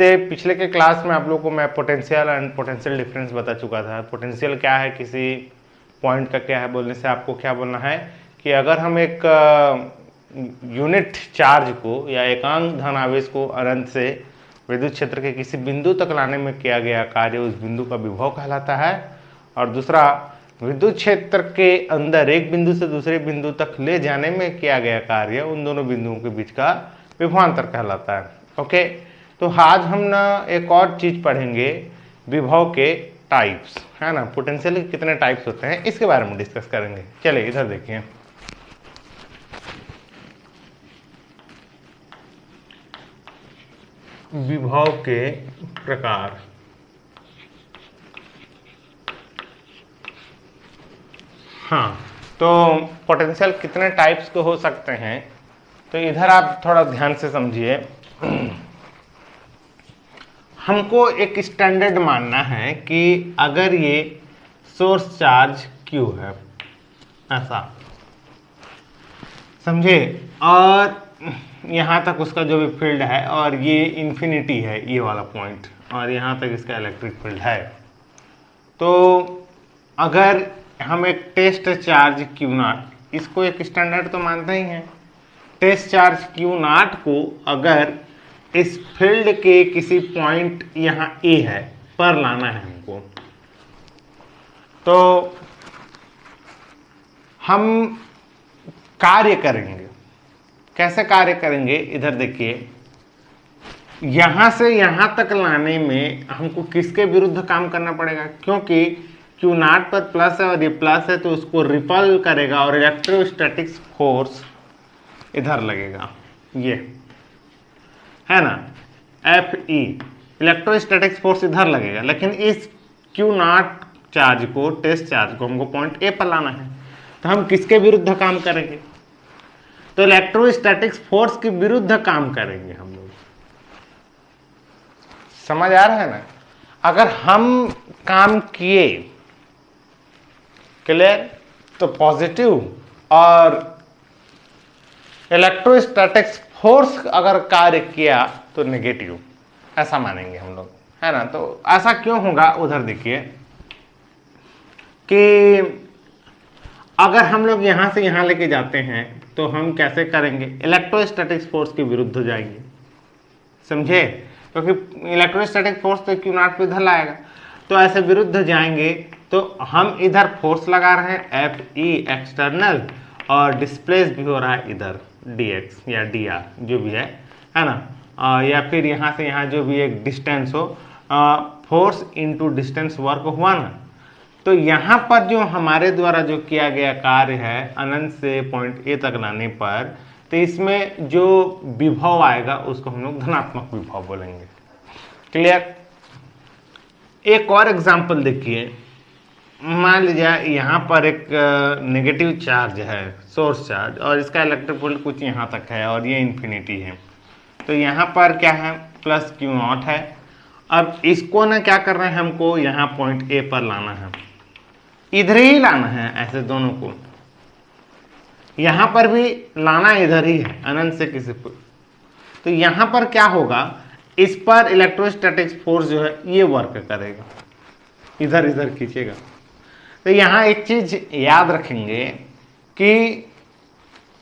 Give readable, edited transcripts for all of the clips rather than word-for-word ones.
इससे पिछले के क्लास में आप लोगों को मैं पोटेंशियल एंड पोटेंशियल डिफरेंस बता चुका था। पोटेंशियल क्या है, किसी पॉइंट का क्या है बोलने से आपको क्या बोलना है कि अगर हम एक यूनिट चार्ज को या एकांक धन आवेश को अनंत से विद्युत क्षेत्र के किसी बिंदु तक लाने में किया गया कार्य उस बिंदु का विभव कहलाता है, और दूसरा विद्युत क्षेत्र के अंदर एक बिंदु से दूसरे बिंदु तक ले जाने में किया गया कार्य उन दोनों बिंदुओं के बीच का विभवांतर कहलाता है। ओके, तो आज हम ना एक और चीज पढ़ेंगे, विभव के टाइप्स, है ना। पोटेंशियल के कितने टाइप्स होते हैं इसके बारे में डिस्कस करेंगे। चलिए इधर देखिए, विभव के प्रकार। हाँ, तो पोटेंशियल कितने टाइप्स के हो सकते हैं, तो इधर आप थोड़ा ध्यान से समझिए। हमको एक स्टैंडर्ड मानना है कि अगर ये सोर्स चार्ज Q है, ऐसा समझे, और यहाँ तक उसका जो भी फील्ड है और ये इन्फिनिटी है ये वाला पॉइंट, और यहाँ तक इसका इलेक्ट्रिक फील्ड है, तो अगर हम एक टेस्ट चार्ज Q0, इसको एक स्टैंडर्ड तो मानते ही हैं, टेस्ट चार्ज Q0 को अगर इस फील्ड के किसी पॉइंट यहाँ A है पर लाना है हमको, तो हम कार्य करेंगे। कैसे कार्य करेंगे, इधर देखिए, यहां से यहां तक लाने में हमको किसके विरुद्ध काम करना पड़ेगा, क्योंकि Q0 पर प्लस है और ये प्लस है, तो उसको रिपल करेगा और इलेक्ट्रोस्टैटिक्स फोर्स इधर लगेगा, ये है ना, Fe, इलेक्ट्रोस्टैटिक्स फोर्स इधर लगेगा। लेकिन इस Q0 चार्ज को, टेस्ट चार्ज को हमको पॉइंट A पर लाना है, तो हम किसके विरुद्ध काम करेंगे, तो इलेक्ट्रोस्टैटिक्स फोर्स के विरुद्ध काम करेंगे हम लोग। समझ आ रहा है ना। अगर हम काम किए, क्लियर, तो पॉजिटिव, और इलेक्ट्रोस्टैटिक्स फोर्स अगर कार्य किया तो नेगेटिव, ऐसा मानेंगे हम लोग, है ना। तो ऐसा क्यों होगा, उधर देखिए कि अगर हम लोग यहां से यहां लेके जाते हैं तो हम कैसे करेंगे, इलेक्ट्रोस्टैटिक्स फोर्स के विरुद्ध जाएंगे, समझे, क्योंकि इलेक्ट्रोस्टैटिक फोर्स तो Q0 पे इधर लाएगा, तो ऐसे विरुद्ध जाएंगे तो हम इधर फोर्स लगा रहे हैं Fe एक्सटर्नल, और डिस्प्लेस भी हो रहा है इधर dx या dr जो भी है ना, या फिर यहाँ से यहाँ जो भी एक डिस्टेंस हो, फोर्स इनटू डिस्टेंस वर्क हुआ ना, तो यहाँ पर जो हमारे द्वारा जो किया गया कार्य है अनंत से पॉइंट A तक लाने पर, तो इसमें जो विभव आएगा उसको हम लोग धनात्मक विभव बोलेंगे। क्लियर। एक और एग्जांपल देखिए, मान लीजिए यहाँ पर एक नेगेटिव चार्ज है, सोर्स चार्ज, और इसका इलेक्ट्रिक फील्ड कुछ यहाँ तक है और ये इन्फिनिटी है, तो यहाँ पर क्या है, प्लस Q0 है। अब इसको ना क्या करना है, हमको यहाँ पॉइंट A पर लाना है, इधर ही लाना है, ऐसे दोनों को, यहां पर भी लाना इधर ही है अनंत से किसी पर, तो यहां पर क्या होगा, इस पर इलेक्ट्रोस्टैटिक्स फोर्स जो है ये वर्क करेगा, इधर इधर खींचेगा। तो यहां एक चीज याद रखेंगे कि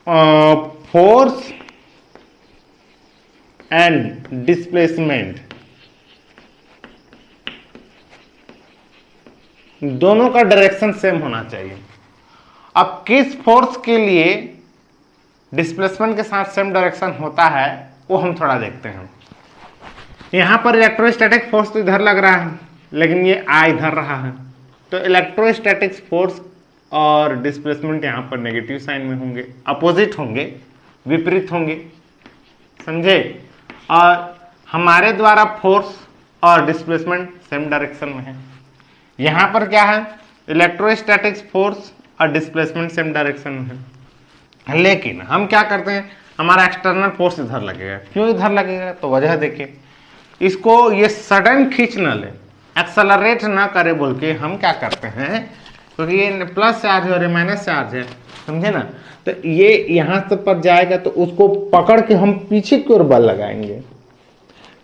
फोर्स एंड डिस्प्लेसमेंट दोनों का डायरेक्शन सेम होना चाहिए। अब किस फोर्स के लिए डिस्प्लेसमेंट के साथ सेम डायरेक्शन होता है वो हम थोड़ा देखते हैं। यहां पर इलेक्ट्रोस्टैटिक फोर्स तो इधर लग रहा है, लेकिन ये आ इधर रहा है, तो इलेक्ट्रोस्टैटिक्स फोर्स और डिस्प्लेसमेंट यहां पर नेगेटिव साइन में होंगे, अपोजिट होंगे, विपरीत होंगे, समझे। और हमारे द्वारा फोर्स और डिस्प्लेसमेंट सेम डायरेक्शन में है। यहां पर क्या है, इलेक्ट्रोस्टैटिक्स फोर्स और डिस्प्लेसमेंट सेम डायरेक्शन में है, लेकिन हम क्या करते हैं, हमारा एक्सटर्नल फोर्स इधर लगेगा। क्यों इधर लगेगा, तो वजह देखिए, इसको ये सडन खींच न ले, एक्सेलरेट ना करे बोल के हम क्या करते हैं, क्योंकि ये प्लस चार्ज है और ये माइनस चार्ज है, समझे ना, तो ये यहां से पर जाएगा तो उसको पकड़ के हम पीछे की ओर बल लगाएंगे,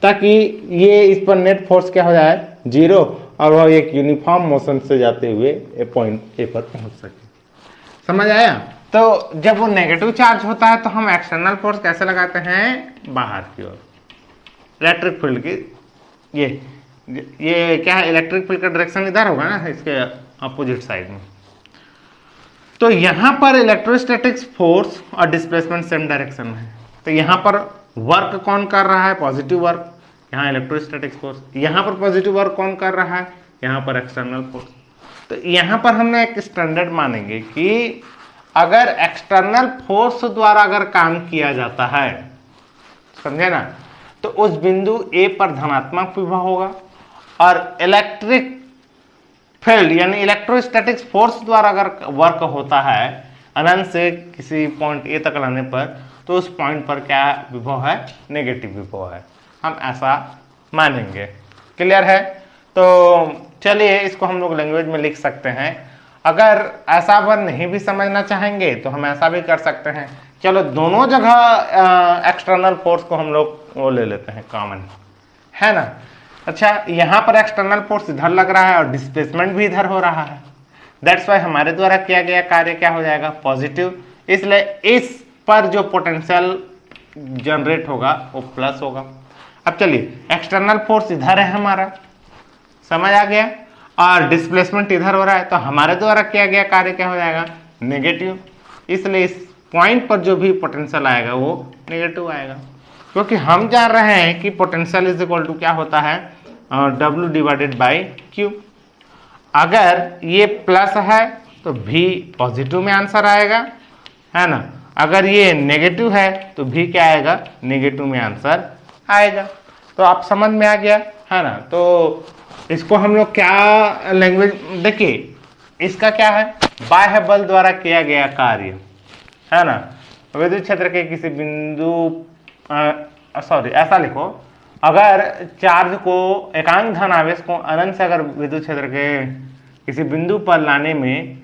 ताकि ये इस पर नेट फोर्स क्या हो जाए, 0, और वह एक यूनिफॉर्म मोशन से जाते हुए पॉइंट ए पर पहुंच सके। समझ आया? तो जब वो नेगेटिव चार्ज होता है तो हम एक्सटर्नल फोर्स कैसे लगाते हैं, बाहर की ओर। इलेक्ट्रिक फील्ड की ये क्या है, इलेक्ट्रिक फील्ड का डायरेक्शन इधर होगा ना, इसके अपोजिट साइड में। तो यहां पर इलेक्ट्रोस्टैटिक्स फोर्स और डिस्प्लेसमेंट सेम डायरेक्शन में है। तो यहां पर वर्क कौन कर रहा है, पॉजिटिव वर्क, यहाँ इलेक्ट्रोस्टैटिक्स फोर्स। यहां पर पॉजिटिव वर्क कौन कर रहा है, यहां पर एक्सटर्नल फोर्स। तो यहां पर हमने एक स्टैंडर्ड मानेंगे कि अगर एक्सटर्नल फोर्स द्वारा अगर काम किया जाता है, समझे ना, तो उस बिंदु ए पर धनात्मक विभव होगा, और इलेक्ट्रिक फील्ड यानी इलेक्ट्रोस्टैटिक्स फोर्स द्वारा अगर वर्क होता है अनंत से किसी पॉइंट ए तक लाने पर, तो उस पॉइंट पर क्या विभव है, नेगेटिव विभव है। हम ऐसा मानेंगे। क्लियर है? तो चलिए इसको हम लोग लैंग्वेज में लिख सकते हैं। अगर ऐसा पर नहीं भी समझना चाहेंगे तो हम ऐसा भी कर सकते हैं। चलो दोनों जगह एक्सटर्नल फोर्स को हम लोग वो ले लेते हैं कॉमन, है ना। अच्छा, यहां पर एक्सटर्नल फोर्स इधर लग रहा है और डिस्प्लेसमेंट भी इधर हो रहा है। दैट्स वाई हमारे द्वारा किया गया कार्य क्या हो जाएगा, पॉजिटिव। इसलिए इस पर जो पोटेंशियल जनरेट होगा वो प्लस होगा। अब चलिए, एक्सटर्नल फोर्स इधर है हमारा, समझ आ गया, और डिस्प्लेसमेंट इधर हो रहा है, तो हमारे द्वारा किया गया कार्य क्या हो जाएगा, नेगेटिव। इसलिए इस पॉइंट पर जो भी पोटेंशियल आएगा वो नेगेटिव आएगा, क्योंकि हम जान रहे हैं कि पोटेंशियल इज इक्वल टू क्या होता है, W डिवाइडेड बाई Q। अगर ये प्लस है तो भी पॉजिटिव में आंसर आएगा, है ना। अगर ये नेगेटिव है तो भी क्या आएगा, नेगेटिव में आंसर आएगा। तो आप समझ में आ गया, है ना। तो इसको हम लोग क्या लैंग्वेज, देखिए इसका क्या है, बाह्य बल द्वारा किया गया कार्य, है ना। विद्युत क्षेत्र के किसी बिंदु, सॉरी ऐसा लिखो, अगर चार्ज को, एकांक धन आवेश को अनंत से अगर विद्युत क्षेत्र के किसी बिंदु पर लाने में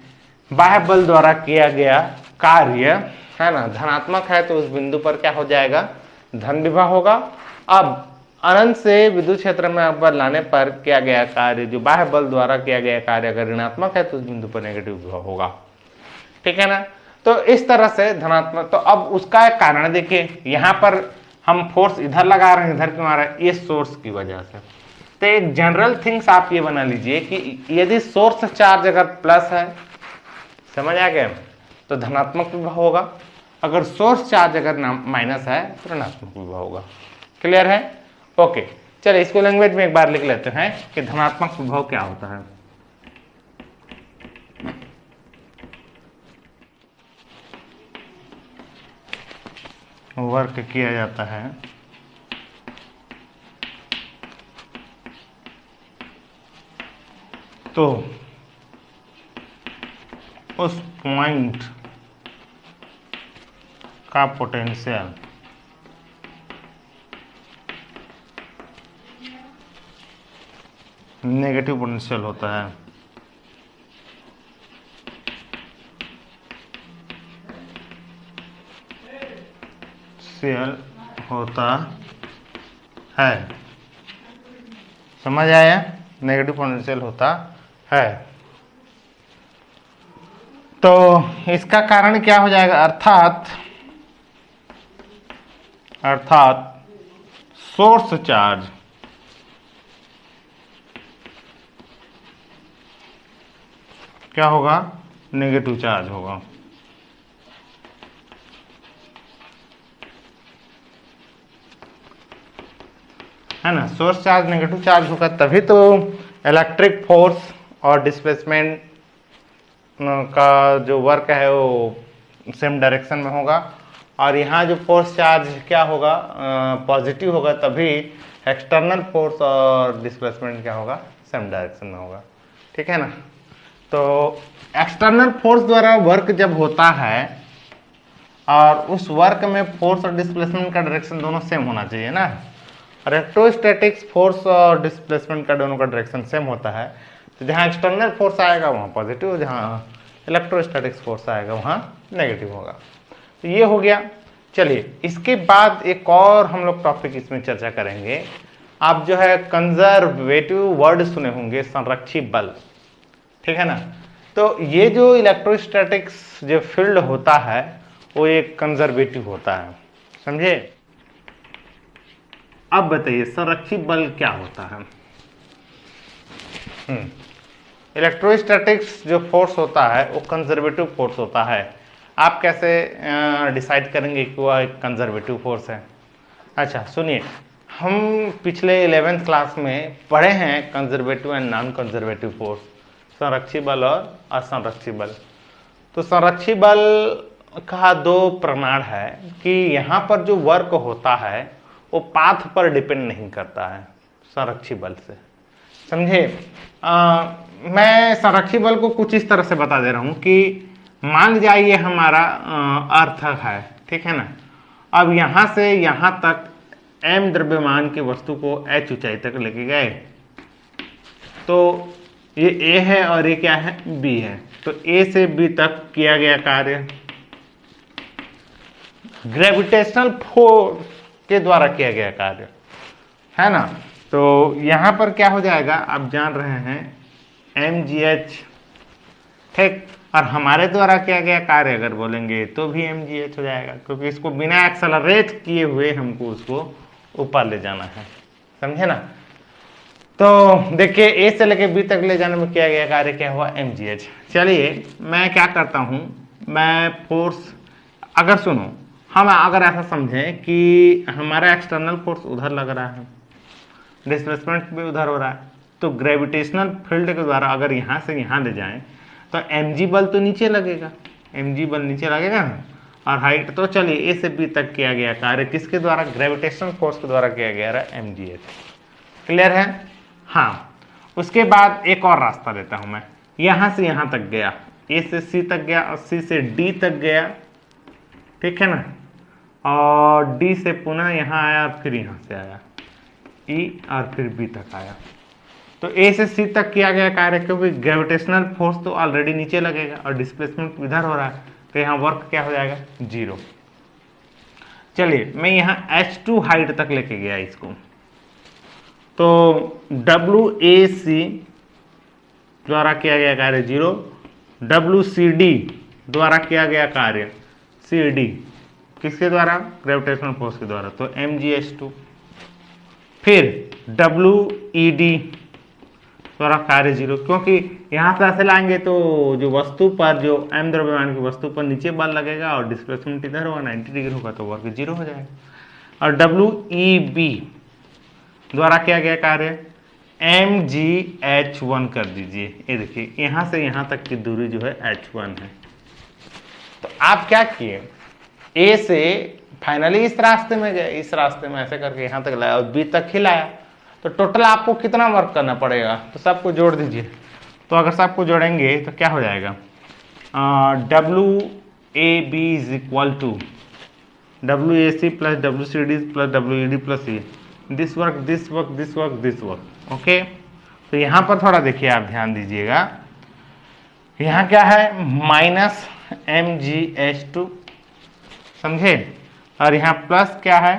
बाह्य बल द्वारा किया गया कार्य, है ना, धनात्मक है तो उस बिंदु पर क्या हो जाएगा, धन विभव होगा। अब अनंत से विद्युत क्षेत्र में पर लाने पर किया गया कार्य, जो बाह्य बल द्वारा किया गया कार्य अगर ऋणात्मक है तो उस बिंदु पर नेगेटिव विभव होगा। ठीक है ना। तो इस तरह से धनात्मक, तो अब उसका एक कारण देखिए, यहां पर हम फोर्स इधर लगा रहे हैं, इधर क्यों आ रहा है, ये सोर्स की वजह से। तो एक जनरल थिंग्स आप ये बना लीजिए कि यदि सोर्स चार्ज अगर प्लस है, समझ आ गया, तो धनात्मक विभव होगा। अगर सोर्स चार्ज अगर माइनस है तो ऋणात्मक विभव होगा। क्लियर है? ओके, चलिए इसको लैंग्वेज में एक बार लिख लेते हैं कि धनात्मक विभव क्या होता है। वर्क किया जाता है तो उस पॉइंट का पोटेंशियल नेगेटिव पोटेंशियल होता है। होता है, समझ आया, नेगेटिव पोटेंशियल होता है। तो इसका कारण क्या हो जाएगा, अर्थात सोर्स चार्ज क्या होगा, नेगेटिव चार्ज होगा। है ना, सोर्स चार्ज नेगेटिव चार्ज होगा, तभी तो इलेक्ट्रिक फोर्स और डिस्प्लेसमेंट का जो वर्क है वो सेम डायरेक्शन में होगा। और यहाँ जो फोर्स चार्ज क्या होगा, पॉजिटिव होगा, तभी एक्सटर्नल फोर्स और डिस्प्लेसमेंट क्या होगा, सेम डायरेक्शन में होगा। ठीक है ना। तो एक्सटर्नल फोर्स द्वारा वर्क जब होता है और उस वर्क में फोर्स और डिस्प्लेसमेंट का डायरेक्शन दोनों सेम होना चाहिए ना। इलेक्ट्रोस्टैटिक्स फोर्स और डिस्प्लेसमेंट का दोनों का डायरेक्शन सेम होता है, तो जहाँ एक्सटर्नल फोर्स आएगा वहाँ पॉजिटिव, जहाँ इलेक्ट्रोस्टैटिक्स फोर्स आएगा वहाँ नेगेटिव होगा। तो ये हो गया। चलिए इसके बाद एक और हम लोग टॉपिक इसमें चर्चा करेंगे, आप जो है कंजर्वेटिव वर्ड सुने होंगे, संरक्षी बल, ठीक है ना। तो ये जो इलेक्ट्रोस्टैटिक्स जो फील्ड होता है वो एक कंजर्वेटिव होता है, समझे। अब बताइए संरक्षी बल क्या होता है। इलेक्ट्रोस्टैटिक्स जो फोर्स होता है वो कंजर्वेटिव फोर्स होता है। आप कैसे डिसाइड करेंगे कि वह एक कंजर्वेटिव फोर्स है। अच्छा सुनिए, हम पिछले 11th क्लास में पढ़े हैं conservative and non conservative force, संरक्षी बल और असंरक्षी बल। तो संरक्षी बल का दो प्रमाण है कि यहाँ पर जो वर्क होता है वो पाथ पर डिपेंड नहीं करता है संरक्षी बल से, समझे। मैं संरक्षी बल को कुछ इस तरह से बता दे रहा हूं कि मान जाइए हमारा अर्थ है, ठीक है ना। अब यहां से यहां तक m द्रव्यमान की वस्तु को h ऊंचाई तक लेके गए, तो ये a है और ये क्या है, b है। तो a से b तक किया गया कार्य ग्रेविटेशनल फोर्स के द्वारा किया गया कार्य है ना। तो यहां पर क्या हो जाएगा, आप जान रहे हैं mgh, ठीक। और हमारे द्वारा किया गया कार्य अगर बोलेंगे तो भी mgh हो जाएगा, क्योंकि इसको बिना एक्सेलरेट किए हुए हमको उसको ऊपर ले जाना है, समझे ना। तो देखिए a से लेके b तक ले जाने में किया गया कार्य क्या हुआ, mgh। चलिए मैं क्या करता हूं, मैं फोर्स, अगर सुनो, हम अगर ऐसा समझें कि हमारा एक्सटर्नल फोर्स उधर लग रहा है, डिस्प्लेसमेंट भी उधर हो रहा है, तो ग्रेविटेशनल फील्ड के द्वारा अगर यहाँ से यहाँ ले जाएं तो mg बल तो नीचे लगेगा, mg बल नीचे लगेगा ना। और हाइट तो चलिए a से b तक किया गया कार्य किसके द्वारा, ग्रेविटेशनल फोर्स के द्वारा किया गया रहा mgh, क्लियर है। हाँ, उसके बाद एक और रास्ता लेता हूं मैं, यहां से यहां तक गया, a से c तक गया और c से d तक गया, ठीक है ना। और d से पुनः यहाँ आया, फिर यहाँ से आया e और फिर b तक आया। तो a से c तक किया गया कार्य, क्योंकि ग्रेविटेशनल फोर्स तो ऑलरेडी नीचे लगेगा और डिस्प्लेसमेंट इधर हो रहा है, तो यहाँ वर्क क्या हो जाएगा, 0। चलिए मैं यहाँ h2 हाइट तक लेके गया इसको, तो WAC द्वारा किया गया कार्य 0, WCD द्वारा किया गया कार्य CD किसके द्वारा, ग्रेविटेशनल फोर्स के द्वारा, तो mgh2। फिर WED द्वारा कार्य 0, क्योंकि यहां से ऐसे लाएंगे तो जो वस्तु पर, जो m द्रव्यमान की वस्तु पर नीचे बल लगेगा और डिस्प्लेसमेंट इधर होगा 90 डिग्री होगा, तो वर्क 0 हो जाएगा। और WEB द्वारा किया गया कार्य mgh1 कर दीजिए, ये देखिए यहां से यहां तक की दूरी जो है h1 है। तो आप क्या किए, a से फाइनली इस रास्ते में गए, इस रास्ते में ऐसे करके यहां तक लाया और b तक ही लाया, तो टोटल आपको कितना वर्क करना पड़ेगा, तो सबको जोड़ दीजिए। तो अगर सबको जोड़ेंगे तो क्या हो जाएगा, WAB is equal to WAC plus WCD plus WED plus E, this work this work this work this work, okay. तो यहाँ पर थोड़ा देखिए, आप ध्यान दीजिएगा, यहाँ क्या है, माइनस mgh2, समझे, और यहाँ प्लस क्या है,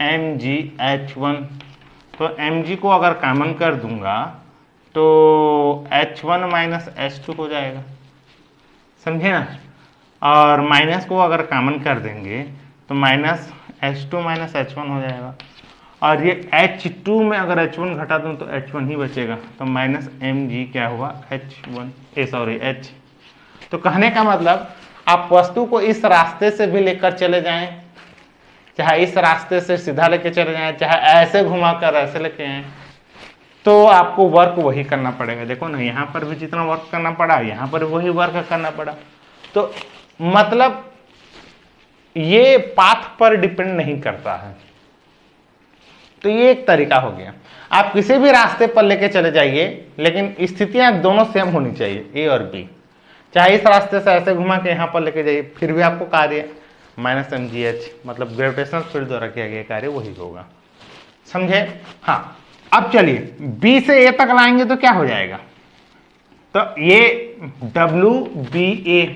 mgh1। तो mg को अगर कॉमन कर दूंगा तो h1 माइनस h2 हो जाएगा, समझे ना। और माइनस को अगर कॉमन कर देंगे तो माइनस h2 माइनस h1 हो जाएगा, और ये h2 में अगर h1 घटा दूं तो h1 ही बचेगा, तो माइनस mg क्या हुआ, h। तो कहने का मतलब आप वस्तु को इस रास्ते से भी लेकर चले जाएं, चाहे इस रास्ते से सीधा लेके चले जाएं, चाहे ऐसे घुमाकर ऐसे लेके आए, तो आपको वर्क वही करना पड़ेगा। देखो ना, यहाँ पर भी जितना वर्क करना पड़ा, यहाँ पर वही वर्क करना पड़ा। तो मतलब ये पाथ पर डिपेंड नहीं करता है। तो ये एक तरीका हो गया, आप किसी भी रास्ते पर लेके चले जाइए, लेकिन स्थितियां दोनों सेम होनी चाहिए, ए और बी। चाहे इस रास्ते से ऐसे घुमा के यहाँ पर लेके जाइए, फिर भी आपको कार्य माइनस mgh, मतलब ग्रेविटेशनल फील्ड द्वारा किया गया कार्य वही होगा, समझे। हाँ, अब चलिए b से a तक लाएंगे तो क्या हो जाएगा, तो ये WBA,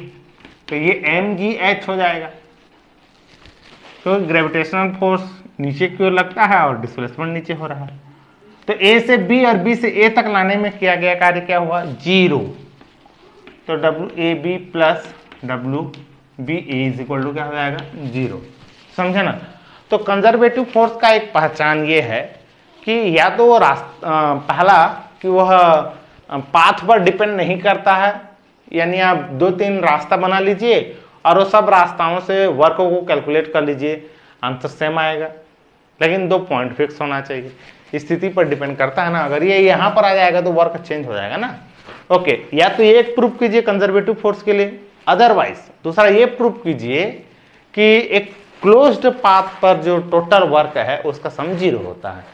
तो ये mgh हो जाएगा, तो ग्रेविटेशनल फोर्स नीचे की ओर लगता है और डिस्प्लेसमेंट नीचे हो रहा है। तो ए से बी और बी से ए तक लाने में किया गया कार्य क्या हुआ, 0। तो W A B plus W B A is equal to क्या हो जाएगा, 0। समझे ना। तो कंजर्वेटिव फोर्स का एक पहचान ये है कि या तो वो पहला कि वह पाथ पर डिपेंड नहीं करता है, यानी आप 2-3 रास्ता बना लीजिए और वो सब रास्ताओं से वर्क को कैलकुलेट कर लीजिए, आंसर सेम आएगा। लेकिन 2 पॉइंट फिक्स होना चाहिए, स्थिति पर डिपेंड करता है ना। अगर ये यहां पर आ जाएगा तो वर्क चेंज हो जाएगा ना। ओके, या तो ये प्रूफ कीजिए कंजर्वेटिव फोर्स के लिए, अदरवाइज दूसरा ये प्रूफ कीजिए कि एक क्लोज्ड पाथ पर जो टोटल वर्क है उसका सम 0 होता है।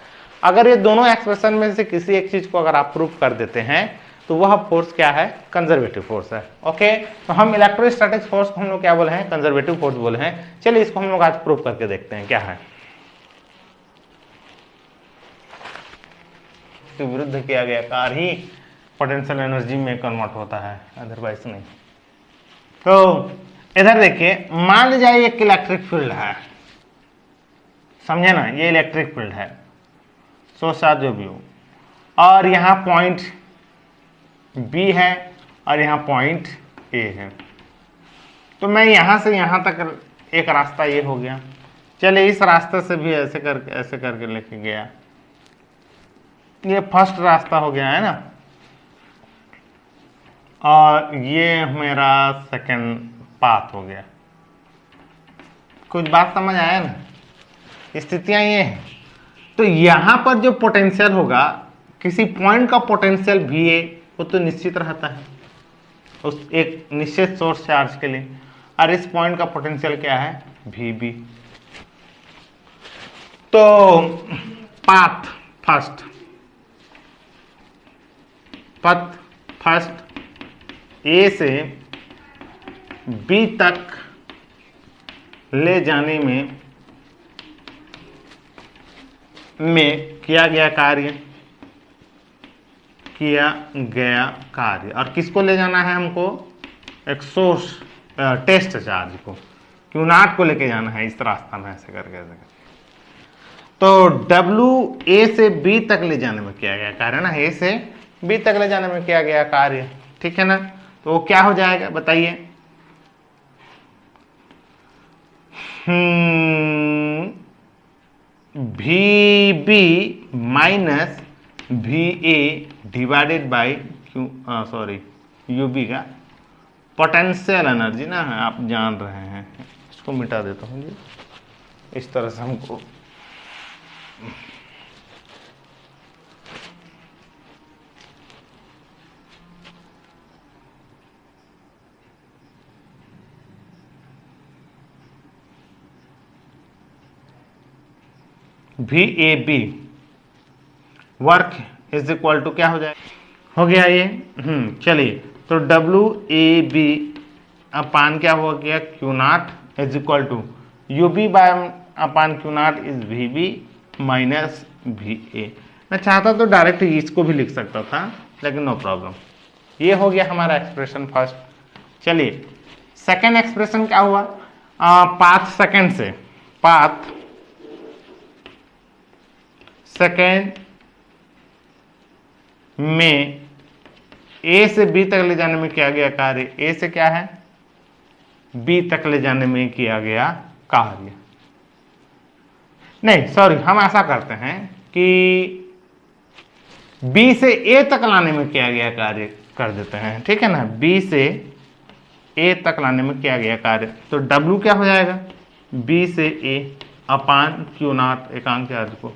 अगर ये दोनों एक्सप्रेशन में से किसी एक चीज को अगर आप प्रूफ कर देते हैं तो वह फोर्स क्या है, कंजर्वेटिव फोर्स है। ओके, तो हम इलेक्ट्रोस्टैटिक फोर्स को हम लोग क्या बोले हैं, कंजर्वेटिव फोर्स बोले हैं। चलिए इसको हम लोग आज प्रूफ करके देखते हैं क्या है। तो विरुद्ध किया गया कार्य ही पोटेंशियल एनर्जी में कन्वर्ट होता है, अदरवाइज नहीं। तो इधर देखिए, मान लीजिए एक इलेक्ट्रिक फील्ड है, समझे ना, ये इलेक्ट्रिक फील्ड है, सोचा जो भी हो, और यहां पॉइंट बी है और यहां पॉइंट ए है। तो मैं यहां से यहां तक एक रास्ता ये हो गया, चलिए इस रास्ते से भी ऐसे करके लेके गया, ये फर्स्ट रास्ता हो गया है ना, और ये मेरा सेकंड पाथ हो गया। कुछ बात समझ आया ना, स्थितियां ये हैं। तो यहां पर जो पोटेंशियल होगा, किसी पॉइंट का पोटेंशियल भी ए वो तो निश्चित रहता है उस एक निश्चित सोर्स चार्ज के लिए, और इस पॉइंट का पोटेंशियल क्या है, वी बी। तो पाथ फर्स्ट ए से बी तक ले जाने में किया गया कार्य, और किसको ले जाना है हमको, एक सोर्स टेस्ट चार्ज को, क्यू नॉट को लेके जाना है इस रास्ता में, ऐसे करके। तो डब्ल्यू ए से बी तक ले जाने में किया गया कार्य ना, ए से बी तक ले जाने में किया गया कार्य, ठीक है ना। तो वो क्या हो जाएगा बताइए, V B minus V A divided by U B का पोटेंशियल एनर्जी ना, आप जान रहे हैं। इसको मिटा देता हूँ जी, इस तरह से हमको V A B work is equal to क्या हो जाएगा, हो गया ये। चलिए, तो डब्ल्यू ए बी अपान क्या हो गया, q not is equal to U B by upon q not is V B minus V A. मैं चाहता तो डायरेक्ट इसको भी लिख सकता था, लेकिन नो प्रॉब्लम। ये हो गया हमारा एक्सप्रेशन फर्स्ट। चलिए सेकेंड एक्सप्रेशन क्या हुआ, पाथ सेकेंड से, पाथ सेकेंड में ए से बी तक ले जाने में किया गया कार्य, ए से क्या है, बी तक ले जाने में किया गया कार्य। नहीं सॉरी, हम ऐसा करते हैं कि बी से ए तक लाने में किया गया कार्य कर देते हैं, ठीक है ना। बी से ए तक लाने में किया गया कार्य, तो डब्ल्यू क्या हो जाएगा, बी से ए अपान क्यू नॉट एकांक चार्ज को,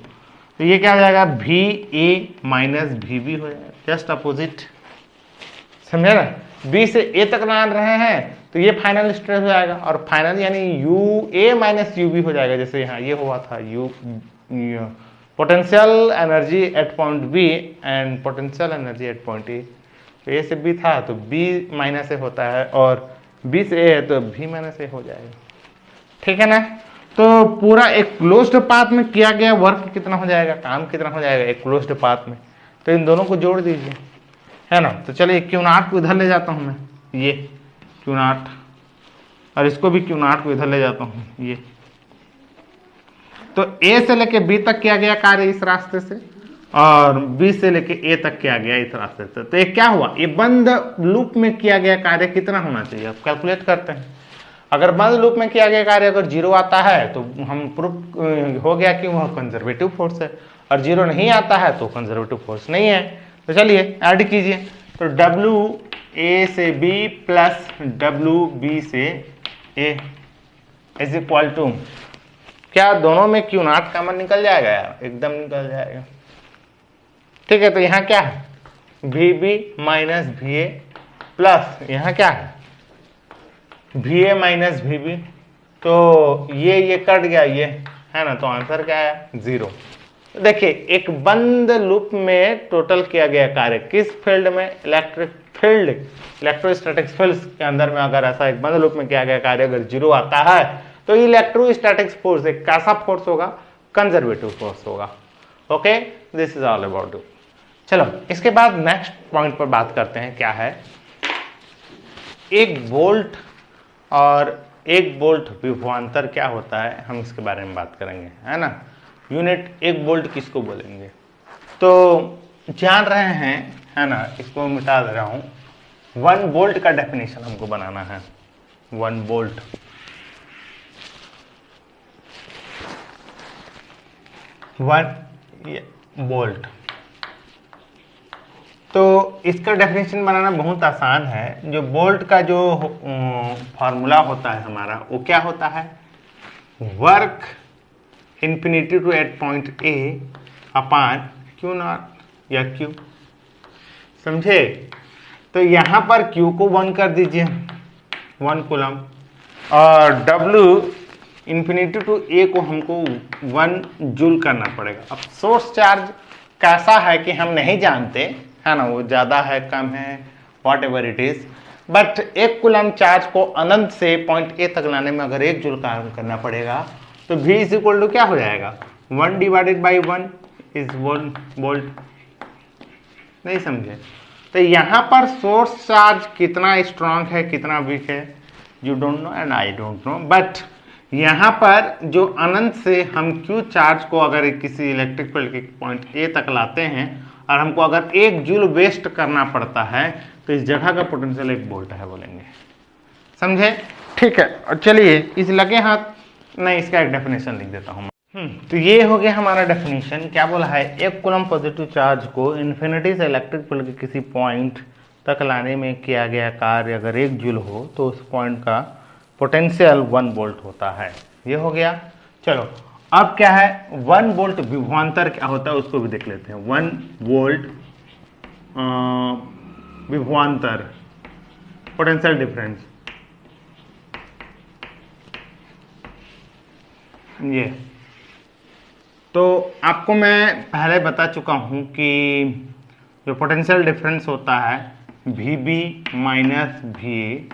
तो ये क्या हो जाएगा, V A minus V B हो जाएगा, जस्ट अपोजिट, समझे ना। बी से ए तक ला रहे हैं तो ये फाइनल स्ट्रेस हो जाएगा, और फाइनल यानी U A minus U B हो जाएगा, जैसे यहाँ ये हुआ था, U potential energy at point B and potential energy at point A. तो ए से बी था तो बी माइनस ए होता है, और बी से ए है तो बी माइनस ए हो जाएगा, ठीक है ना। तो पूरा एक क्लोज्ड पाथ में किया गया वर्क कितना हो जाएगा, काम कितना हो जाएगा एक क्लोज्ड पाथ में, तो इन दोनों को जोड़ दीजिए, है ना। तो चलिए क्यू नॉट को इधर ले जाता हूं मैं, ये क्यू नॉट, और इसको भी क्यू नॉट को इधर ले जाता हूं, ये। तो ए से लेके बी तक किया गया कार्य इस रास्ते से, और बी से लेके ए तक किया गया इस रास्ते से। तो ये क्या हुआ, ये बंद लूप में किया गया कार्य कितना होना चाहिए, अब कैलकुलेट करते हैं। अगर बंद लूप में किया गया कार्य अगर 0 आता है तो हम प्रूफ हो गया कि वह कंजर्वेटिव फोर्स है, और 0 नहीं आता है तो कंजर्वेटिव फोर्स नहीं है। तो चलिए ऐड कीजिए, तो W A से B प्लस W B से A इज इक्वल टू, क्या दोनों में Q नॉट कॉमन निकल जाएगा यार, एकदम निकल जाएगा। ठीक है, तो यहाँ क्या है VB माइनस VA प्लस यहाँ क्या है VA माइनस VB, तो ये कट गया ये है ना, तो आंसर क्या है 0। देखिए एक बंद लूप में टोटल किया गया कार्य किस फील्ड में, इलेक्ट्रिक फील्ड, इलेक्ट्रोस्टैटिक्स फील्ड के अंदर में अगर ऐसा एक बंद लूप में किया गया कार्य अगर 0 आता है तो इलेक्ट्रोस्टैटिक्स फोर्स एक कैसा फोर्स होगा, कंजर्वेटिव फोर्स होगा। Okay, this is all about it. चलो इसके बाद नेक्स्ट पॉइंट पर बात करते हैं, क्या है एक वोल्ट और 1 वोल्ट विभवांतर क्या होता है, हम इसके बारे में बात करेंगे, है ना। यूनिट 1 वोल्ट किसको बोलेंगे, तो जान रहे हैं, है ना, इसको मिटा दे रहा हूं। 1 वोल्ट का डेफिनेशन हमको बनाना है, 1 वोल्ट। वोल्ट, तो इसका डेफिनेशन बनाना बहुत आसान है। जो वोल्ट का जो फॉर्मूला होता है हमारा, वो क्या होता है, work infinity to at point A upon q not या क्यू, समझे। तो यहां पर क्यू को 1 कर दीजिए, 1 कूलम, और W इंफिनिटी टू ए को हमको 1 जूल करना पड़ेगा। अब सोर्स चार्ज कैसा है कि हम नहीं जानते, है ना, वो ज्यादा है कम है what ever it is, but 1 coulomb charge को अनंत से पॉइंट ए तक लाने में अगर 1 जूल काम करना पड़ेगा तो V इज इक्वल टू क्या हो जाएगा, 1 डिवाइडेड बाई 1 इज 1 वोल्ट। नहीं समझे, तो यहां पर सोर्स चार्ज कितना स्ट्रांग है कितना वीक है, you don't know and I don't know, but यहां पर जो अनंत से हम Q चार्ज को अगर किसी इलेक्ट्रिक फील्ड के पॉइंट ए तक लाते हैं और हमको अगर 1 जूल वेस्ट करना पड़ता है तो इस जगह का पोटेंशियल 1 वोल्ट है बोलेंगे, समझे। ठीक है, और चलिए इस लगे हाथ नहीं, इसका एक डेफिनेशन लिख देता हूं। तो ये हो गया हमारा डेफिनेशन। क्या बोला है, 1 कूलम पॉजिटिव चार्ज को इन्फिनिटी से इलेक्ट्रिक फील्ड के किसी पॉइंट तक लाने में किया गया कार्य अगर 1 जूल हो तो उस पॉइंट का पोटेंशियल 1 वोल्ट होता है। ये हो गया। चलो अब क्या है, 1 वोल्ट विभवांतर क्या होता है उसको भी देख लेते हैं। 1 वोल्ट विभवांतर, पोटेंशियल डिफरेंस, ये तो आपको मैं पहले बता चुका हूं कि जो पोटेंशियल डिफरेंस होता है VB minus VA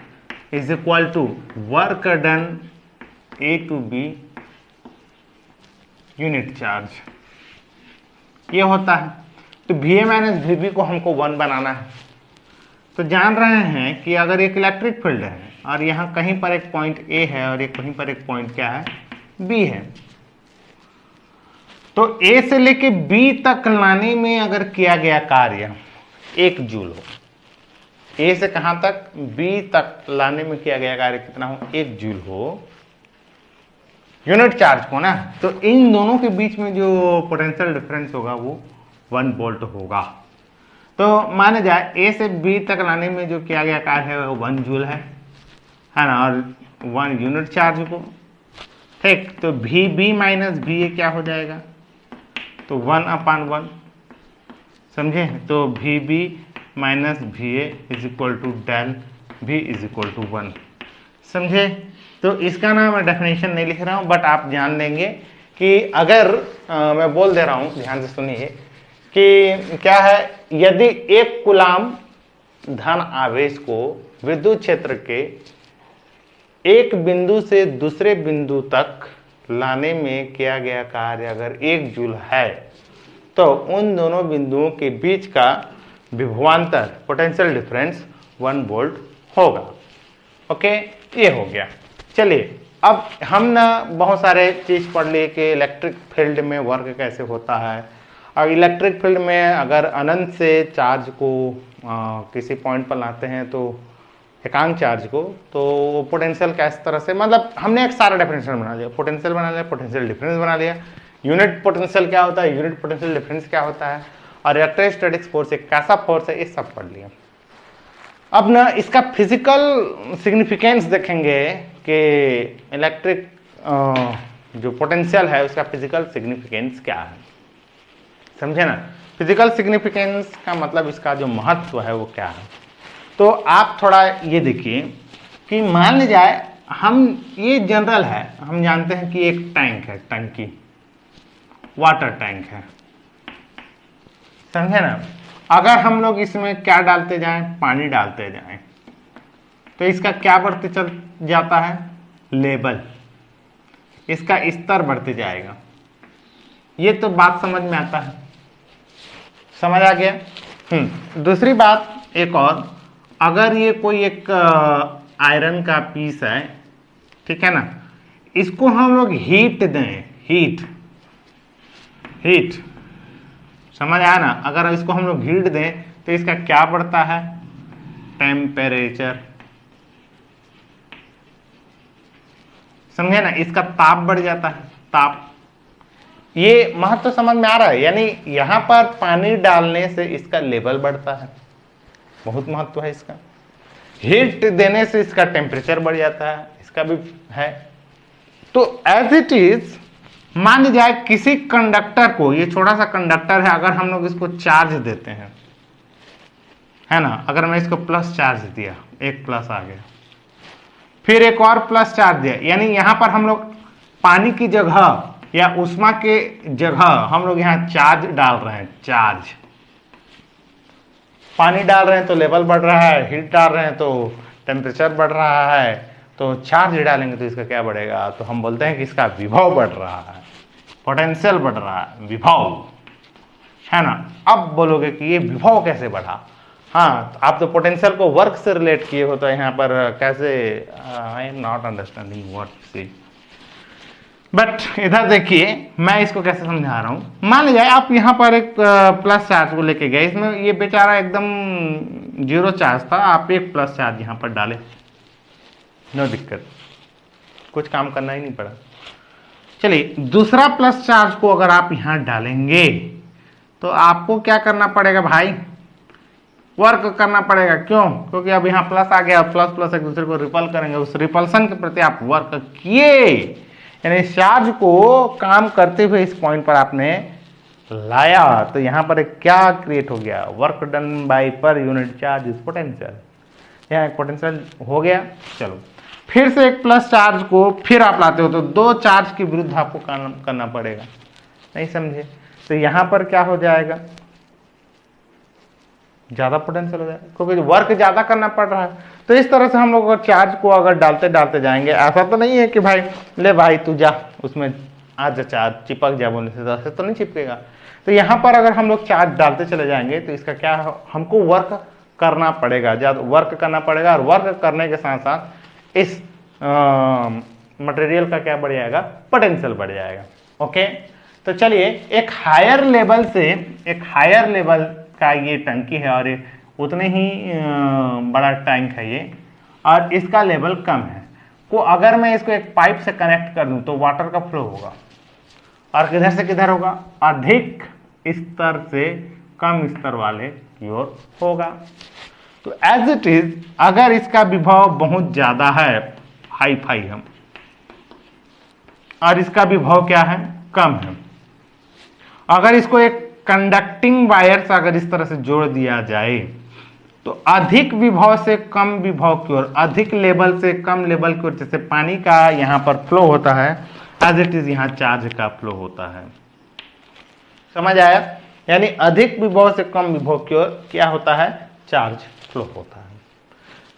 is equal to work done A to B unit charge, ये होता है। तो VA माइनस VB को हमको 1 बनाना है। तो जान रहे हैं कि अगर एक इलेक्ट्रिक फील्ड है और यहाँ कहीं पर एक पॉइंट A है और एक कहीं पर एक पॉइंट क्या है, B है, तो A से लेके B तक लाने में अगर किया गया कार्य 1 जूल हो, A से कहां तक, B तक लाने में किया गया कार्य कितना हो, 1 जूल हो यूनिट चार्ज को ना, तो इन दोनों के बीच में जो पोटेंशियल डिफरेंस होगा वो 1 वोल्ट होगा। तो माने जाए A से B तक लाने में जो किया गया कार्य है वो 1 जूल है ना, और 1 यूनिट चार्ज को, ठीक। तो VB माइनस VA क्या हो जाएगा, तो 1/1, समझे। तो VB minus VA is equal to del V is equal to 1, समझे। तो इसका ना मैं डेफिनेशन नहीं लिख रहा हूं, बट आप जान लेंगे कि अगर मैं बोल दे रहा हूं, ध्यान से सुनिए कि क्या है, यदि 1 कूलम धन आवेश को विद्युत क्षेत्र के एक बिंदु से दूसरे बिंदु तक लाने में किया गया कार्य अगर 1 जूल है तो उन दोनों बिंदुओं के बीच का विभवांतर, पोटेंशियल डिफरेंस 1 वोल्ट होगा। ओके, ये हो गया। चलिए अब हम ना बहुत सारे चीज पढ़ लिए कि इलेक्ट्रिक फील्ड में वर्क कैसे होता है, और इलेक्ट्रिक फील्ड में अगर अनंत से चार्ज को किसी पॉइंट पर लाते हैं तो एकांक चार्ज को, तो पोटेंशियल का इस तरह से, मतलब हमने एक सारा डेफिनेशन बना लिया, पोटेंशियल बना लिया, पोटेंशियल डिफरेंस बना लिया, यूनिट पोटेंशियल क्या होता है, यूनिट पोटेंशियल डिफरेंस क्या होता है, और इलेक्ट्रोस्टैटिक्स फोर्स एक कैसा फोर्स है, ये सब पढ़ लिया। अब ना इसका फिजिकल सिग्निफिकेंस देखेंगे कि इलेक्ट्रिक जो पोटेंशियल है उसका फिजिकल सिग्निफिकेंस क्या है, समझे ना। फिजिकल सिग्निफिकेंस का मतलब इसका जो महत्व है वो क्या है। तो आप थोड़ा ये देखिए कि मान ली जाए हम, ये जनरल है, हम जानते हैं कि एक टैंक है, टंकी, वाटर टैंक है, समझे ना। अगर हम लोग इसमें क्या डालते जाएं, पानी डालते जाएं, तो इसका क्या बढ़ते चल जाता है, लेवल, इसका स्तर बढ़ते जाएगा। ये तो बात समझ में आता है, समझ आ गया। दूसरी बात एक और, अगर ये कोई एक आयरन का पीस है, ठीक है ना, इसको हम लोग हीट दें, हीट समझ आया ना। अगर इसको हम लोग हीट दें तो इसका क्या बढ़ता है, टेम्परेचर, समझे ना, इसका ताप बढ़ जाता है, ताप। ये महत्व समझ में आ रहा है, यानी यहां पर पानी डालने से इसका लेवल बढ़ता है, बहुत महत्व है इसका। हीट देने से इसका टेम्परेचर बढ़ जाता है, इसका भी है। तो एज इट इज, मान लीजिए किसी कंडक्टर को, ये छोटा सा कंडक्टर है, अगर हम लोग इसको चार्ज देते हैं, है ना, अगर मैं इसको प्लस चार्ज दिया, एक प्लस आ गया, फिर एक और प्लस चार्ज दिया, यानी यहां पर हम लोग पानी की जगह या उष्मा के जगह हम लोग यहां चार्ज डाल रहे हैं, चार्ज, पानी डाल रहे हैं तो लेवल बढ़ रहा है, हीट डाल रहे हैं तो टेम्परेचर बढ़ रहा है, तो चार्ज डालेंगे तो इसका क्या बढ़ेगा, तो हम बोलते हैं कि इसका विभव बढ़ रहा है, पोटेंशियल बढ़ रहा है, विभव, है ना। अब बोलोगे कि ये विभव कैसे बढ़ा, हाँ, तो आप तो पोटेंशियल को वर्क से रिलेट किए हो, तो यहाँ पर कैसे, I am not understanding what you से। बट इधर देखिए मैं इसको कैसे समझा रहा हूं। मान लीजिए आप यहाँ पर एक प्लस चार्ज को लेके गए, इसमें ये बेचारा एकदम जीरो चार्ज था, आप एक प्लस चार्ज यहाँ पर डाले, नो दिक्कत, कुछ काम करना ही नहीं पड़ा। चलिए दूसरा प्लस चार्ज को अगर आप यहाँ डालेंगे तो आपको क्या करना पड़ेगा भाई, वर्क करना पड़ेगा। क्यों? क्योंकि अब यहाँ प्लस आ गया, प्लस प्लस एक दूसरे को रिपल करेंगे, उस रिपल्सन के प्रति आप वर्क किए, यानी चार्ज को काम करते हुए इस पॉइंट पर आपने लाया, तो यहां पर क्या क्रिएट हो गया, work done by per unit charge is potential, यहाँ एक पोटेंशियल हो गया। चलो फिर से एक प्लस चार्ज को फिर आप लाते हो, तो दो चार्ज के विरुद्ध आपको काम करना पड़ेगा, नहीं समझे, तो यहां पर क्या हो जाएगा, ज्यादा पोटेंशियल हो जाएगा, क्योंकि वर्क ज्यादा करना पड़ रहा है। तो इस तरह से हम लोग चार्ज को अगर डालते डालते जाएंगे, ऐसा तो नहीं है कि भाई ले भाई तू जा उसमें आ जा, चार्ज चिपक जा, बोलने से ऐसे तो नहीं चिपकेगा। तो यहाँ पर अगर हम लोग चार्ज डालते चले जाएंगे तो इसका क्या, हमको वर्क करना पड़ेगा, ज्यादा वर्क करना पड़ेगा, और वर्क करने के साथ साथ इस मटेरियल का क्या बढ़ जाएगा, पोटेंशियल बढ़ जाएगा। ओके, तो चलिए एक हायर लेवल से, एक हायर लेवल का ये टंकी है, और ये उतने ही बड़ा टैंक है ये, और इसका लेवल कम है, को अगर मैं इसको एक पाइप से कनेक्ट कर दूं तो वाटर का फ्लो होगा, और किधर से किधर होगा, अधिक स्तर से कम स्तर वाले की ओर होगा। तो एज इट इज, अगर इसका विभव बहुत ज्यादा है, हाई फाई है, और इसका विभव क्या है, कम है, अगर इसको एक कंडक्टिंग वायर से अगर इस तरह से जोड़ दिया जाए तो अधिक विभव से कम विभव की ओर, अधिक लेवल से कम लेवल की ओर, जैसे पानी का यहां पर फ्लो होता है, एज इट इज यहां चार्ज का फ्लो होता है, समझ आया, यानी अधिक विभव से कम विभव की ओर क्या होता है, चार्ज फ्लो होता है।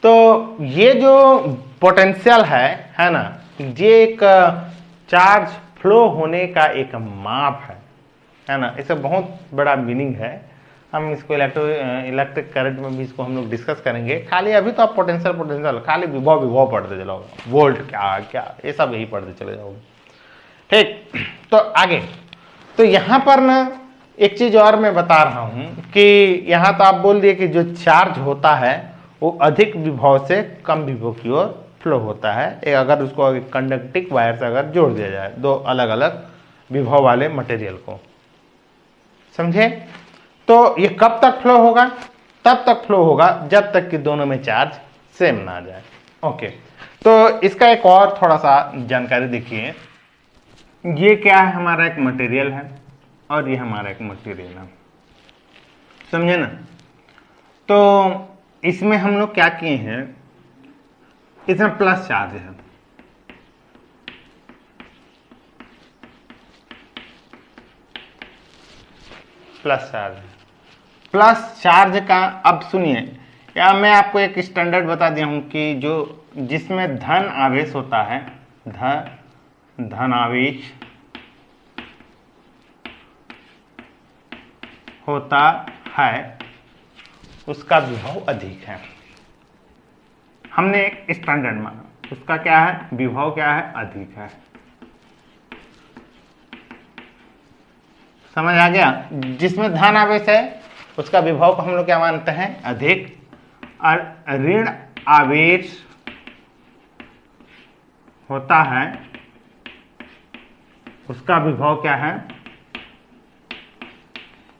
तो ये जो पोटेंशियल है ना, ये एक चार्ज फ्लो होने का एक माप है ना, इससे बहुत बड़ा मीनिंग है। हम इसको इलेक्ट्रिक करंट में भी इसको हम लोग डिस्कस करेंगे। खाली अभी तो आप पोटेंशियल खाली विभव पढ़ते चलोगे, वोल्ट क्या क्या ये सब यही पढ़ते चले जाओगे, ठीक। तो आगे, तो यहां पर ना एक चीज और मैं बता रहा हूं कि यहां तो आप बोल दिए कि जो चार्ज होता है वो अधिक विभव से कम विभव की ओर फ्लो होता है, एक अगर उसको कंडक्टिंग वायर से अगर जोड़ दिया जाए दो अलग अलग विभव वाले मटेरियल को, समझे। तो ये कब तक फ्लो होगा? तब तक फ्लो होगा जब तक कि दोनों में चार्ज सेम ना आ जाए। ओके, तो इसका एक और थोड़ा सा जानकारी देखिए। ये क्या है, हमारा एक मटेरियल है और ये हमारा एक मटेरियल है, समझे ना। तो इसमें हम लोग क्या किए हैं, इसमें प्लस चार्ज है, प्लस चार्ज है। प्लस चार्ज का अब सुनिए, या मैं आपको एक स्टैंडर्ड बता दिया हूं कि जो जिसमें धन आवेश होता है, धन आवेश होता है उसका विभव अधिक है। हमने एक स्टैंडर्ड माना, उसका क्या है, विभव क्या है, अधिक है। समझ आ गया। जिसमें धन आवेश है उसका विभव को हम लोग क्या मानते हैं, अधिक, और ऋण आवेश होता है उसका विभव क्या है,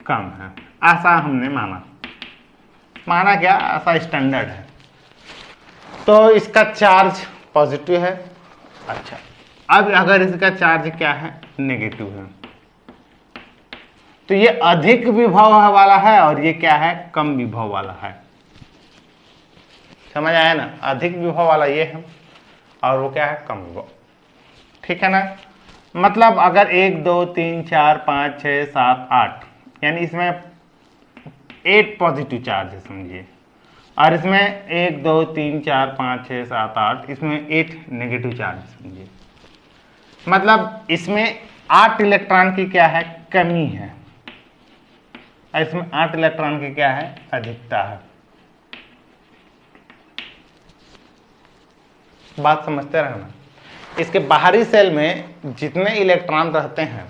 कम है। ऐसा हमने माना क्या, ऐसा स्टैंडर्ड है। तो इसका चार्ज पॉजिटिव है। अच्छा, अब अगर इसका चार्ज क्या है, नेगेटिव है, तो ये अधिक विभव वाला है और ये क्या है, कम विभव वाला है। समझ आया ना, अधिक विभव वाला ये है और वो क्या है, कम विभव, ठीक है ना। मतलब अगर 1 2 3 4 5 6 7 8 यानी इसमें 8 पॉजिटिव चार्ज है समझिए, और इसमें 1 2 3 4 5 6 7 8 इसमें 8 नेगेटिव चार्ज समझिए। मतलब इसमें 8 इलेक्ट्रॉन की क्या है, कमी है, और इसमें 8 इलेक्ट्रॉन की क्या है, अधिकता है। बात समझते रहना। इसके बाहरी सेल में जितने इलेक्ट्रॉन रहते हैं,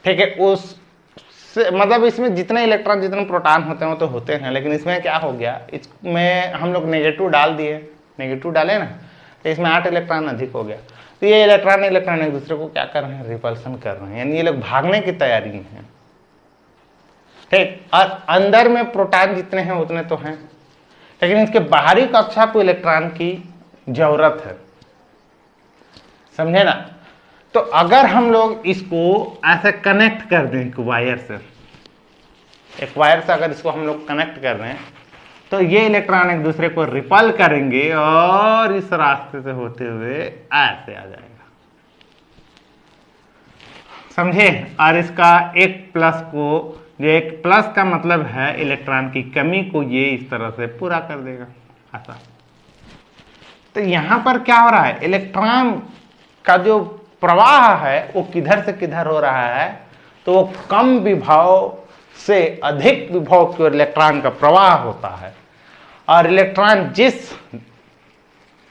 ठीक है, उस मतलब इसमें जितने इलेक्ट्रॉन जितने प्रोटॉन होते हैं वो तो होते हैं, लेकिन इसमें क्या हो गया, इसमें हम लोग नेगेटिव डाल दिए, नेगेटिव डाले ना, तो इसमें 8 इलेक्ट्रॉन अधिक हो गया। तो ये इलेक्ट्रॉन एक दूसरे को क्या कर रहे हैं, रिपल्सन कर रहे हैं, यानी ये लोग भागने की तैयारी में हैं, ठीक। और अंदर में प्रोटॉन जितने हैं उतने तो हैं, लेकिन इसके बाहरी कक्षा को इलेक्ट्रॉन की जरूरत है, समझे ना। तो अगर हम लोग इसको ऐसे कनेक्ट कर दें एक वायर से, अगर इसको हम लोग कनेक्ट कर रहे हैं, तो ये इलेक्ट्रॉन एक दूसरे को रिपल करेंगे और इस रास्ते से होते हुए ऐसे आ जाएगा, समझे। और इसका एक प्लस को, जो एक प्लस का मतलब है इलेक्ट्रॉन की कमी को, ये इस तरह से पूरा कर देगा ऐसा। तो यहां पर क्या हो रहा है, इलेक्ट्रॉन का जो प्रवाह है वो किधर से किधर हो रहा है, तो वो कम विभव से अधिक विभव की ओर इलेक्ट्रॉन का प्रवाह होता है, और इलेक्ट्रॉन जिस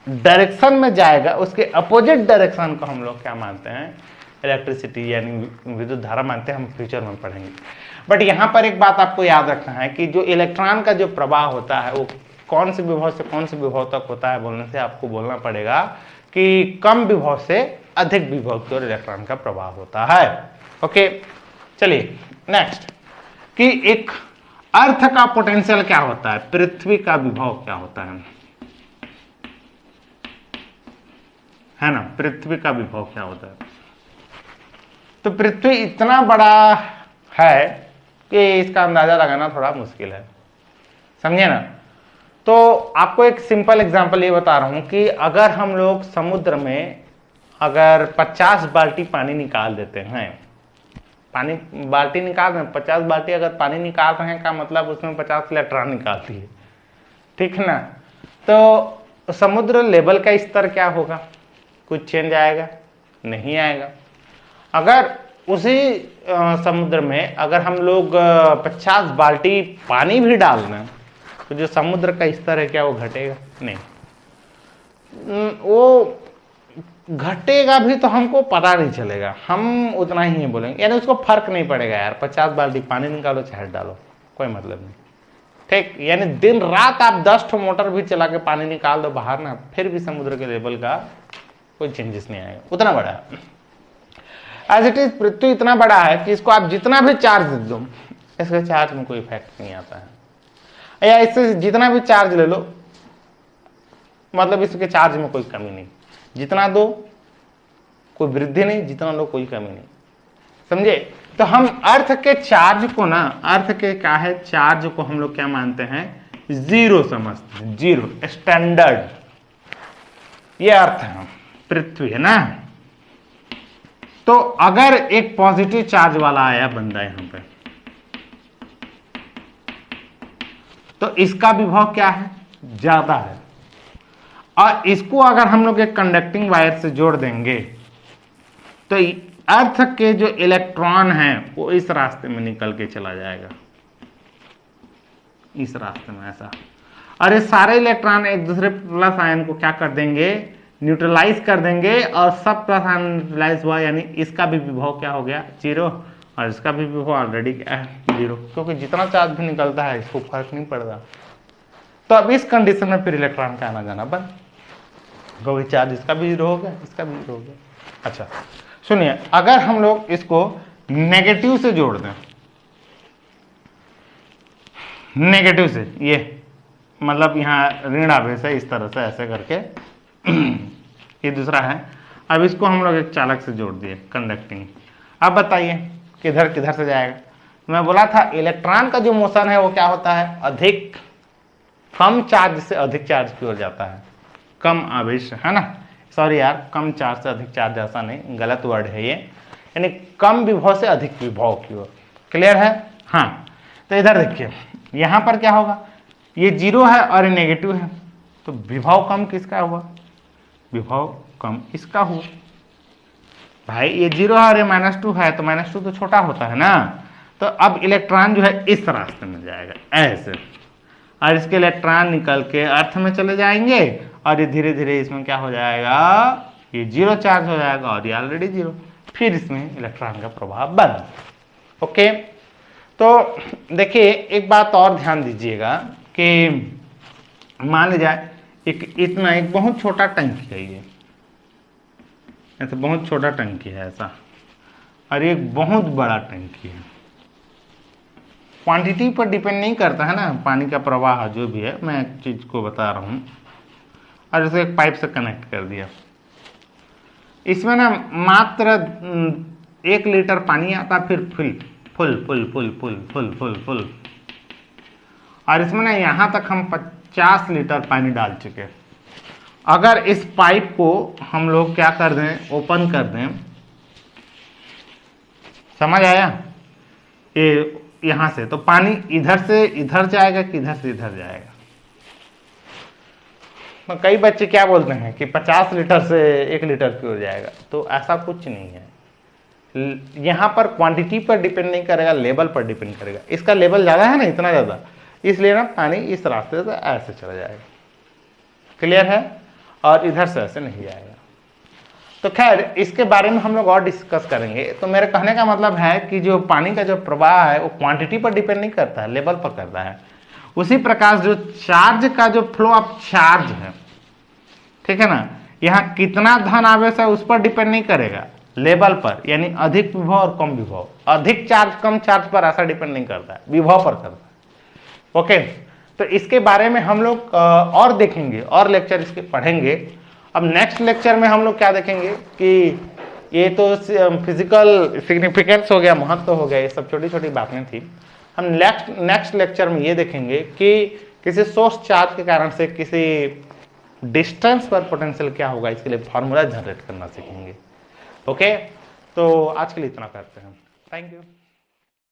डायरेक्शन में जाएगा उसके अपोजिट डायरेक्शन को हम लोग क्या मानते हैं, इलेक्ट्रिसिटी यानी विद्युत धारा मानते हैं। हम फ्यूचर में पढ़ेंगे। बट यहां पर एक बात आपको याद रखना है कि जो इलेक्ट्रॉन का जो प्रवाह होता है वो कौन से विभव से कौन से विभव तक होता है, बोलने से आपको बोलना पड़ेगा कि कम विभव से अधिक विभव की ओर इलेक्ट्रॉन का प्रवाह होता है। ओके, चलिए नेक्स्ट, कि एक अर्थ का पोटेंशियल क्या होता है, पृथ्वी का विभव क्या होता है ना, पृथ्वी का विभव क्या होता है। तो पृथ्वी इतना बड़ा है कि इसका अंदाजा लगाना थोड़ा मुश्किल है, समझे ना। तो आपको एक सिंपल एग्जांपल ये बता रहा हूं कि अगर हम लोग समुद्र में अगर 50 बाल्टी पानी निकाल देते हैं, पानी बाल्टी निकाल रहे हैं, 50 बाल्टी अगर पानी निकाल रहे हैं का मतलब उसमें 50 इलेक्ट्रॉन निकालती है, ठीक है ना। तो समुद्र लेवल का स्तर क्या होगा, कुछ चेंज आएगा, नहीं आएगा। अगर उसी समुद्र में अगर हम लोग 50 बाल्टी पानी भी डाल दें तो जो समुद्र का स्तर है क्या वो घटेगा, नहीं, वो घटेगा भी तो हमको पता नहीं चलेगा, हम उतना ही बोलेंगे, यानी उसको फर्क नहीं पड़ेगा यार, 50 बाल्टी पानी निकालो चाहे डालो, कोई मतलब नहीं। ठीक, यानी दिन रात आप 10 ठो मोटर भी चला के पानी निकाल दो बाहर ना, फिर भी समुद्र के लेवल का कोई चेंजेस नहीं आएगा, उतना बड़ा है। एज इट इज पृथ्वी इतना बड़ा है कि इसको आप जितना भी चार्ज दे दो, इसके चार्ज में कोई इफेक्ट नहीं आता है, या इससे जितना भी चार्ज ले लो, मतलब इसके चार्ज में कोई कमी नहीं, जितना दो कोई वृद्धि नहीं, जितना लो कोई कमी नहीं, समझे। तो हम अर्थ के चार्ज को ना, अर्थ के क्या है, चार्ज को हम लोग क्या मानते हैं, जीरो समझते हैं, जीरो स्टैंडर्ड, ये अर्थ है पृथ्वी, है ना। तो अगर एक पॉजिटिव चार्ज वाला आया बंदा यहां पे, तो इसका विभव क्या है, ज्यादा है, और इसको अगर हम लोग एक कंडक्टिंग वायर से जोड़ देंगे तो अर्थ के जो इलेक्ट्रॉन हैं वो इस रास्ते में निकल के चला जाएगा, इस रास्ते में ऐसा, और ये सारे इलेक्ट्रॉन एक दूसरे प्लस आयन को क्या कर देंगे, न्यूट्रलाइज कर देंगे, और सब प्लस आयन न्यूट्रलाइज हुआ, यानी इसका भी विभव क्या हो गया, जीरो, और इसका भी विभव ऑलरेडी क्या है, जीरो, क्योंकि जितना चार्ज भी निकलता है इसको फर्क नहीं पड़ता। तो अब इस कंडीशन में फिर इलेक्ट्रॉन का आना जाना बंद, क्योंकि चार्ज इसका भी जीरो हो गया, इसका भी जीरो हो गया। अच्छा सुनिए, अगर हम लोग इसको नेगेटिव से जोड़ दें, नेगेटिव से, ये मतलब यहां ऋण आवेश है, इस तरह से ऐसे करके ये दूसरा है, अब इसको हम लोग एक चालक से जोड़ दिए कंडक्टिंग, अब बताइए किधर किधर से जाएगा। मैं बोला था इलेक्ट्रॉन का जो मोशन है वो क्या होता है, अधिक, कम चार्ज से अधिक चार्ज की ओर जाता है, कम आवेश, है ना, सॉरी यार, कम चार्ज से अधिक चार्ज, ऐसा नहीं, गलत वर्ड है ये, यानी कम विभव से अधिक विभव की ओर, क्लियर है। हाँ, तो इधर देखिए, यहां पर क्या होगा, ये जीरो है और ये नेगेटिव है, तो विभव कम किसका हुआ, विभव कम इसका हुआ। भाई ये जीरो है और ये -2 है, तो -2 तो छोटा होता है ना, तो अब इलेक्ट्रॉन जो है इस रास्ते में जाएगा ऐसे, और इसके इलेक्ट्रॉन निकल के अर्थ में चले जाएंगे, और ये धीरे धीरे इसमें क्या हो जाएगा, ये जीरो चार्ज हो जाएगा, और ये ऑलरेडी जीरो, फिर इसमें इलेक्ट्रॉन का प्रभाव बंद। ओके, तो देखिए एक बात और ध्यान दीजिएगा कि मान लीजिए एक इतना एक बहुत छोटा टंकी है, ये ऐसा बहुत छोटा टंकी है ऐसा, और एक बहुत बड़ा टंकी है, क्वांटिटी पर डिपेंड नहीं करता है ना, पानी का प्रवाह जो भी है, मैं एक चीज को बता रहा हूं, और इसे एक पाइप से कनेक्ट कर दिया, इसमें ना मात्र 1 लीटर पानी आता, फिर full full full full full full full full, और इसमें ना यहां तक हम 50 लीटर पानी डाल चुके। अगर इस पाइप को हम लोग क्या कर दें, ओपन कर दें, समझ आया, ये यहां से तो पानी इधर से इधर जाएगा कि इधर से इधर जाएगा। तो कई बच्चे क्या बोलते हैं कि 50 लीटर से 1 लीटर की ओर जाएगा, तो ऐसा कुछ नहीं है, यहां पर क्वांटिटी पर डिपेंड नहीं करेगा, लेवल पर डिपेंड करेगा। इसका लेवल ज्यादा है ना, इतना ज्यादा, इसलिए ना पानी इस रास्ते से ऐसे चला जाएगा, क्लियर है, और इधर से ऐसे नहीं जाएगा। तो खैर इसके बारे में हम लोग और डिस्कस करेंगे। तो मेरे कहने का मतलब है कि जो पानी का जो प्रवाह है वो क्वांटिटी पर डिपेंड नहीं करता है, लेवल पर करता है। उसी प्रकार जो चार्ज का जो फ्लो ऑफ चार्ज है, ठीक है ना, यहाँ कितना धन आवेश है उस पर डिपेंड नहीं करेगा, लेवल पर, यानी अधिक विभव और कम विभव, अधिक चार्ज कम चार्ज पर ऐसा डिपेंड नहीं करता है, विभव पर करता है। ओके, तो इसके बारे में हम लोग और देखेंगे, और लेक्चर इसके पढ़ेंगे। अब नेक्स्ट लेक्चर में हम लोग क्या देखेंगे कि ये तो फिजिकल सिग्निफिकेंस हो गया, महत्व हो गया, ये सब छोटी छोटी बातें थी। हम नेक्स्ट लेक्चर में ये देखेंगे कि किसी सोर्स चार्ज के कारण से किसी डिस्टेंस पर पोटेंशियल क्या होगा, इसके लिए फार्मूला जनरेट करना सीखेंगे। ओके, तो आज के लिए इतना करते हैं, थैंक यू।